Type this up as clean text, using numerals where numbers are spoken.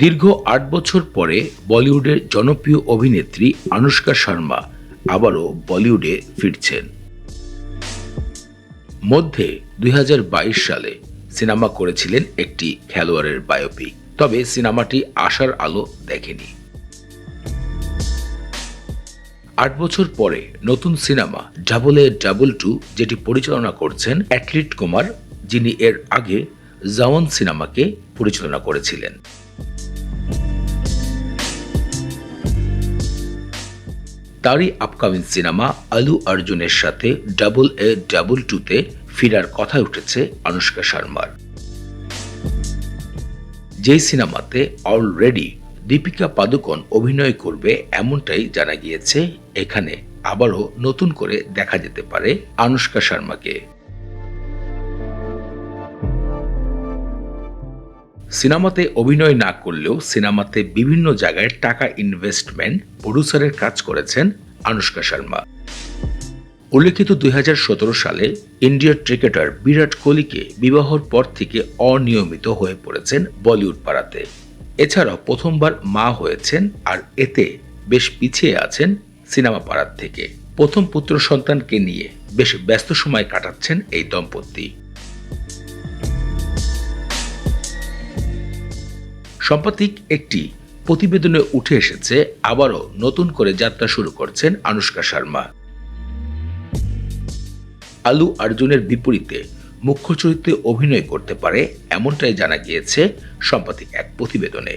দীর্ঘ ৮ বছর পরে বলিউডের জনপ্রিয় অভিনেত্রী আনুশকা শর্মা আবারও বলিউডে ফিরছেন। মধ্যে ২০২২ সালে সিনেমা করেছিলেন একটি খেলোয়াড়ের বায়োপিক, তবে সিনেমাটি আশার আলো দেখেনি। ৮ বছর পরে নতুন সিনেমা AA22 যেটি পরিচালনা করছেন অ্যাথলিট কুমার, যিনি এর আগে জওয়ান সিনেমাকে পরিচালনা করেছিলেন। তারই আপকামিং সিনেমা আলু অর্জুনের সাথে AA22-তে ফেরার কথা উঠেছে আনুশকা শর্মার। যেই সিনেমাতে অলরেডি দীপিকা পাদুকোন অভিনয় করবে এমনটাই জানা গিয়েছে, এখানে আবারও নতুন করে দেখা যেতে পারে আনুশকা শর্মাকে। সিনেমাতে অভিনয় না করলেও সিনেমাতে বিভিন্ন জায়গায় টাকা ইনভেস্টমেন্ট, প্রডিউসারের কাজ করেছেন আনুশকা শর্মা। উল্লেখিত ২০১৭ সালে ইন্ডিয়ার ক্রিকেটার বিরাট কোহলিকে বিবাহর পর থেকে অনিয়মিত হয়ে পড়েছেন বলিউড পাড়াতে। এছাড়াও প্রথমবার মা হয়েছেন, আর এতে বেশ পিছিয়ে আছেন সিনেমা পাড়ার থেকে। প্রথম পুত্র সন্তানকে নিয়ে বেশ ব্যস্ত সময় কাটাচ্ছেন এই দম্পতি। সাম্প্রতিক একটি প্রতিবেদনে উঠে এসেছে আবারও নতুন করে যাত্রা শুরু করছেন আনুশকা শর্মা। আলু অর্জুনের বিপরীতে মুখ্য চরিত্রে অভিনয় করতে পারে এমনটাই জানা গিয়েছে সাম্প্রতিক এক প্রতিবেদনে।